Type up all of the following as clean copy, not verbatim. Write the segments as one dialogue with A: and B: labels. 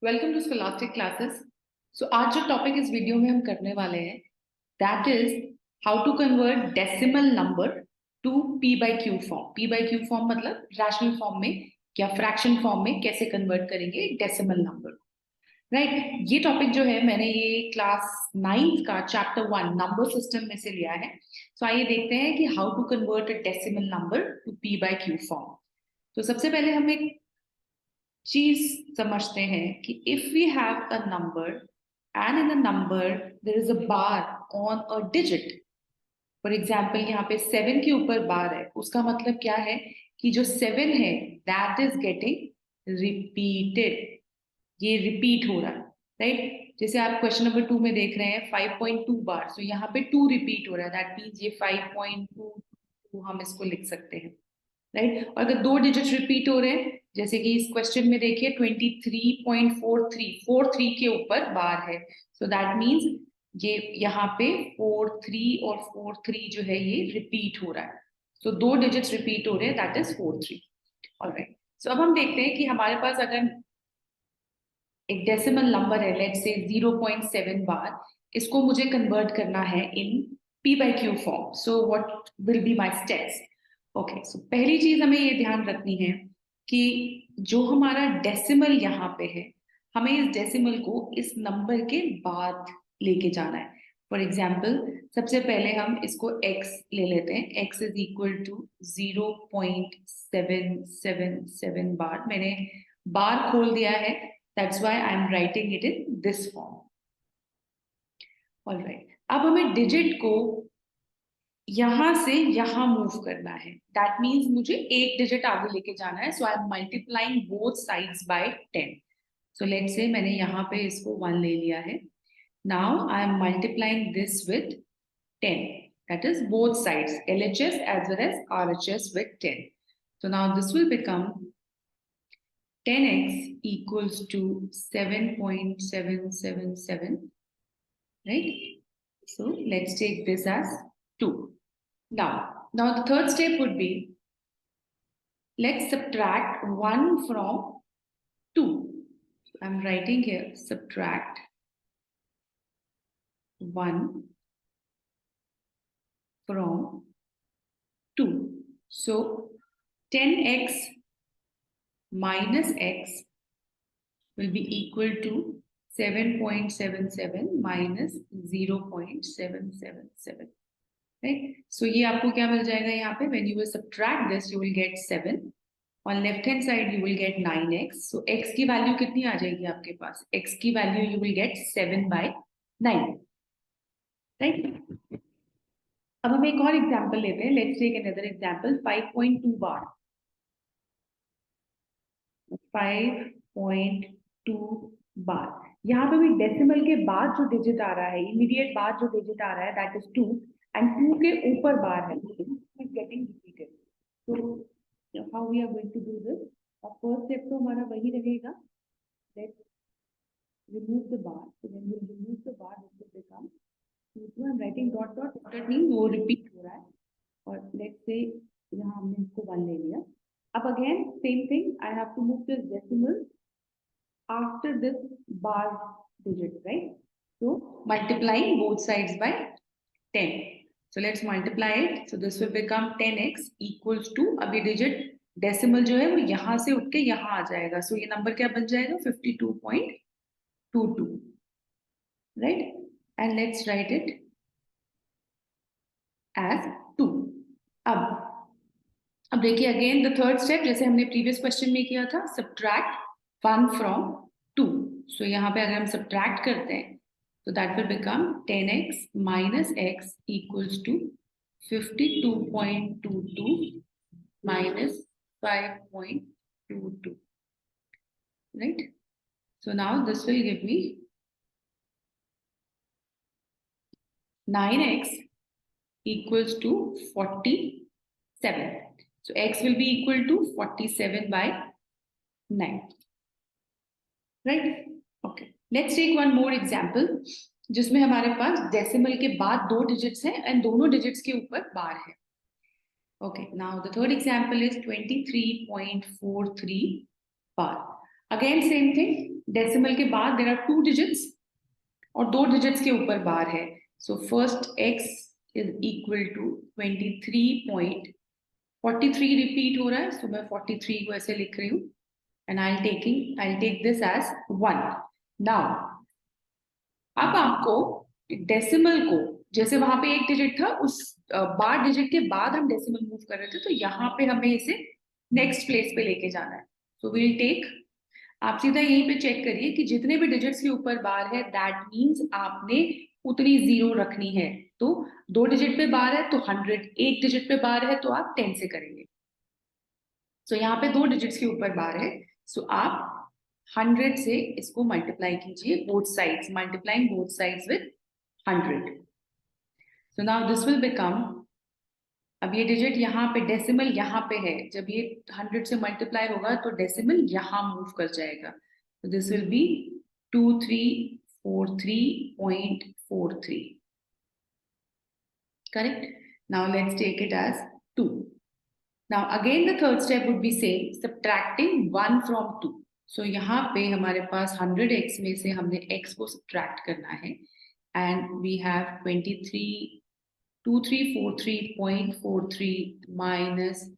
A: Welcome to scholastic classes. So आज जो topic इस वीडियो में हम करने वाले हैं that is how to convert decimal number to P by Q form. P by Q form मतलब रैशनल फॉर्म में या फ्रैक्शन फॉर्म में कैसे कन्वर्ट करेंगे डेसिमल नंबर। राइट, ये टॉपिक जो है मैंने ये क्लास 9th का चैप्टर 1 नंबर सिस्टम में से लिया है। सो आइए देखते हैं कि how to convert a decimal number to P by Q form. तो सबसे पहले हम एक चीज समझते हैं कि if we have a number and in a number there is a bar on a digit. For example यहाँ पे 7 के ऊपर बार है, उसका मतलब क्या है कि जो 7 है दैट इज गेटिंग रिपीटेड, ये रिपीट हो रहा है। राइट, जैसे आप क्वेश्चन नंबर 2 में देख रहे हैं 5.2 बार, सो यहाँ पे 2 रिपीट हो रहा है, दैट मीन्स ये 5.22 हम इसको लिख सकते हैं। राइट, और अगर दो डिजिट रिपीट हो रहे हैं जैसे कि इस क्वेश्चन में देखिए 23.43 के ऊपर बार है, सो दैट मीन्स ये यहाँ पे 43 और 43 जो है ये रिपीट हो रहा है। सो दो डिजिट्स रिपीट हो रहे हैं, दैट इज 43। ऑलराइट, सो अब हम देखते हैं कि हमारे पास अगर एक डेसिमल नंबर है, लेट्स से 0.7 बार, इसको मुझे कन्वर्ट करना है in P by Q form. So what will be my steps? Okay, so पहली चीज हमें ये ध्यान रखनी है कि जो हमारा डेसिमल यहाँ पे है, हमें इस डेसिमल को इस नंबर के बाद लेके जाना है। फॉर एग्जाम्पल सबसे पहले हम इसको x ले लेते हैं, x इज इक्वल टू 0.777 बार। मैंने बार खोल दिया है, that's why I'm writing it in this form. All right, अब हमें डिजिट को यहां से यहां मूव करना है, दैट मीन्स मुझे एक डिजिट आगे लेके जाना है। So I am multiplying both sides by 10। So let's say मैंने यहाँ पे इसको 1 ले लिया है, now I am multiplying this with 10, that is both sides LHS as well as RHS with 10. So now this will become 10x equals to 7.777, right? So let's take this as 2. Now the third step would be, let's subtract 1 from 2. So I'm writing here subtract 1 from 2. So 10x minus x will be equal to 7.77 minus 0.777. Right? So ये आपको क्या मिल जाएगा यहाँ पे, when you will subtract this you will get 7, on left hand side you will get 9x. So x की value कितनी आ जाएगी आपके पास, x की value you will get 7/9. Right, अब हम एक और एग्जांपल लेते हैं, लेट्स टेक अनदर एग्जांपल 5.2 बार। 5.2 बार, यहाँ पे भी डेसिमल के बाद जो डिजिट आ रहा है, इमीडिएट बाद जो डिजिट आ रहा है दैट इज 2, एंड 2 के ऊपर बार है, is getting repeated. So how we are going to do this? First step तो हमारा वही रहेगा, let's remove the bar. So when we remove the bar, this will become 2. I'm writing dot dot, that means वो repeat हो रहा है, और let's say यहाँ हमने इसको 1 ले लिया। अब again same thing, I have to move this decimal after this bar digit, right? So multiplying both sides by 10. So let's multiply it. So this will become 10x equals to, अब ये digit decimal जो है वो यहाँ से उठ के यहाँ आ जाएगा, so ये number क्या बन जाएगा 52.22, right? And let's write it as 2. अब देखिए अगेन द थर्ड स्टेप, जैसे हमने प्रीवियस क्वेश्चन में किया था, सब्ट्रैक्ट 1 फ्रॉम 2। सो यहाँ पे अगर हम सब्ट्रैक्ट करते हैं तो that will become 10x minus x equals to 52.22 minus 5.22, right? So now this will give me 9x equals to 47. So x will be equal to 47/9. Right? Okay. Let's take one more example, जिसमें हमारे पास decimal के बाद 2 digits हैं and दोनों digits के ऊपर bar है. Okay. Now the third example is 23.43 bar. Again same thing. Decimal के बाद देयर आर 2 डिजिट्स और 2 डिजिट्स के ऊपर बार है. So first x is equal to 23.43 repeat हो रहा है. सो मैं 43 को ऐसे लिख रही हूँ and I take this as 1. Now अब आपको डेसिमल को, जैसे वहां पे एक डिजिट था, उस बार डिजिट के बाद हम डेसिमल मूव कर रहे थे, तो यहाँ पे हमें इसे नेक्स्ट प्लेस पे लेके जाना है. सो विल टेक, आप सीधा यहीं पे चेक करिए कि जितने भी डिजिट्स के ऊपर बार है दैट मीन्स आपने उतनी जीरो रखनी है. तो 2 डिजिट पे बार है तो 100, एक डिजिट पे बार है तो आप 10 से करेंगे. सो यहाँ पे 2 डिजिट्स के ऊपर बार है. सो आप 100 से इसको मल्टीप्लाई कीजिए, both sides, multiplying both sides with 100. So now this will become, अब ये डिजिट यहाँ पे, डेसिमल यहाँ पे है, जब ये 100 से मल्टीप्लाई होगा तो डेसिमल यहाँ मूव कर जाएगा. तो this will be 2343.43. correct. Now let's take it as 2. Now again the third step would be same, subtracting 1 from 2. So यहाँ पे हमारे पास 100x में से हमने x को subtract करना है and we have 2343.43 minus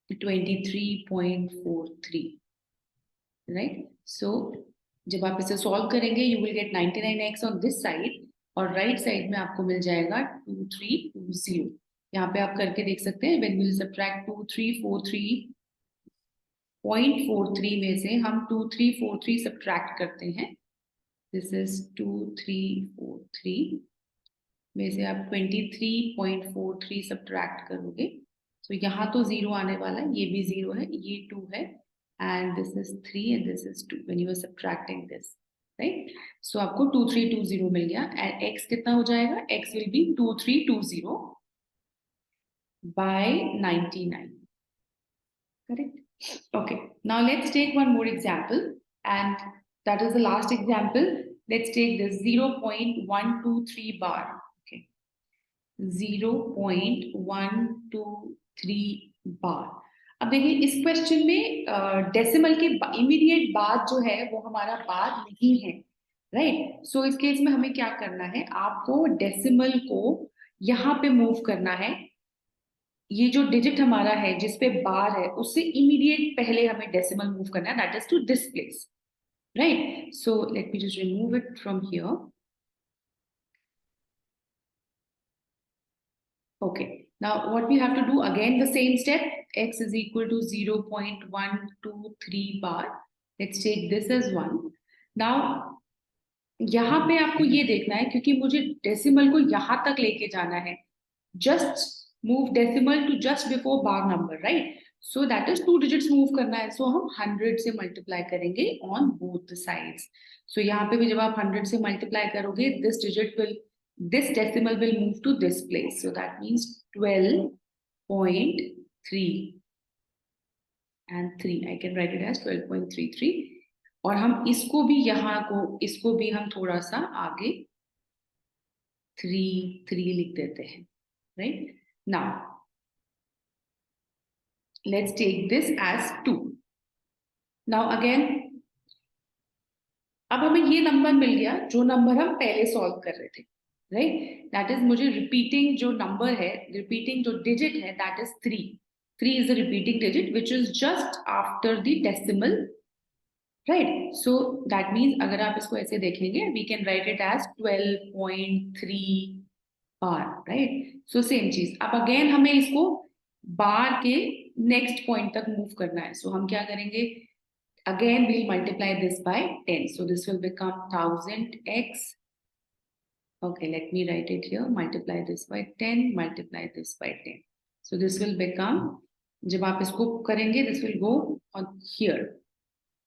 A: 23.43, right? So जब आप इसे solve करेंगे you will get 99x on this side और right side में आपको मिल जाएगा 2320. यहाँ पे आप करके देख सकते हैं. when we'll subtract 2343.43 में से हम 2343 subtract करते हैं. this is 2343 में से आप 23.43 subtract करोगे. so यहाँ तो 0 आने वाला है, ये भी 0 है, ये 2 है, and this is 3 and this is 2 when you are subtracting this, right? so आपको 2320 मिल गया and x कितना हो जाएगा? x will be 2320 by 99. correct. okay, now let's take one more example and that is the last example. Let's take this 0.123 bar. okay, 0.123 बार. अब देखिए इस question में decimal के इमीडिएट बाद जो है वो हमारा बार नहीं है, राइट? सो इस केस में हमें क्या करना है? आपको डेसिमल को यहाँ पे मूव करना है. ये जो डिजिट हमारा है जिसपे बार है उससे इमीडिएट पहले हमें डेसिमल मूव करना है, that is to this place, right? So let me just remove it from here. okay, now what we have to do, again the same step, x is equal to 0.123 bar. let's take this as 1. now यहाँ पे आपको ये देखना है क्योंकि मुझे decimal को यहाँ तक लेके जाना है. just move decimal to just before bar number, right? so that is 2 digits move करना है. so हम 100 से multiply करेंगे on both the sides. so यहाँ पे भी जब आप 100 से multiply करोगे, this decimal will move to this place. so that means 12.3 and 3. I can write it as 12.33. और हम इसको भी इसको भी हम थोड़ा सा आगे 3 लिख देते हैं, right? Now let's take this as 2. now again अब हमें ये नंबर मिल गया जो नंबर हम पहले सॉल्व कर रहे थे, राइट? दैट इज, मुझे रिपीटिंग जो नंबर है, रिपीटिंग जो डिजिट है, that is 3. 3 is the repeating digit which is just after the decimal, right? so that means अगर आप इसको ऐसे देखेंगे, we can write it as 12.3 bar, right? So same चीज. अब अगेन हमें इसको बार के नेक्स्ट पॉइंट तक मूव करना है. सो हम क्या करेंगे? Again we'll multiply this by 10. so this will become 1000x. okay, let me write it here. multiply this by 10, multiply this by 10. so this will become, जब आप इसको करेंगे, this will go on here.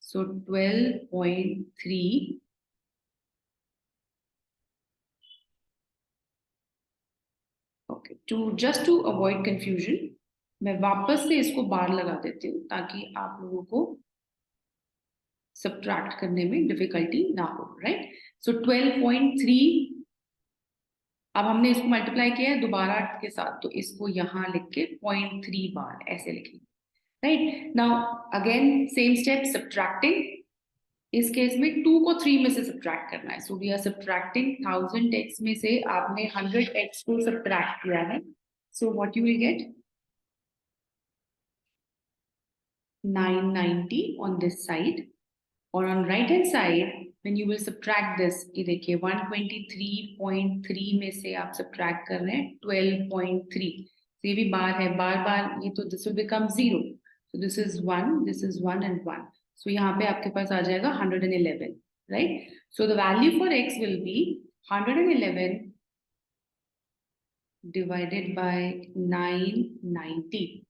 A: so 12.3 just to avoid confusion, मैं वापस से इसको बार लगा देती हूँ ताकि आप लोगों को सब्ट्रैक्ट करने में डिफिकल्टी ना हो, राइट? सो 12.3, अब हमने इसको मल्टीप्लाई किया है दोबारा के साथ, तो इसको यहाँ लिख के 0.3 बार ऐसे लिखेंगे, right? Now again same step, subtracting. इस केस में 2 को 3 में से सब्ट्रैक्ट करना है. So we are subtracting 1000x में से आपने 100x को सब्ट्रैक्ट किया है. So what you will get 990 on this side. और on right hand side when you will subtract this, ये देखिए 123.3 में से आप सब्ट्रैक्ट कर रहे हैं 12.3. तो ये भी बार है, बार बार ये तो this will become 0. So this is 1, this is 1 and 1. So यहाँ पे आपके पास आ जाएगा 111, right? So the value for x will be 111 divided by 990.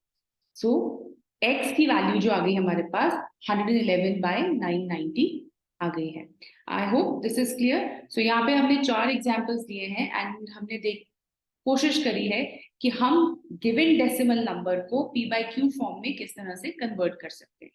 A: So x की वैल्यू जो आ गई हमारे पास 111 by 990 आ गई है. I hope this is clear. So यहाँ पे हमने 4 एग्जाम्पल्स दिए हैं एंड हमने कोशिश करी है कि हम गिवन डेसिमल नंबर को p by q फॉर्म में किस तरह से कन्वर्ट कर सकते हैं.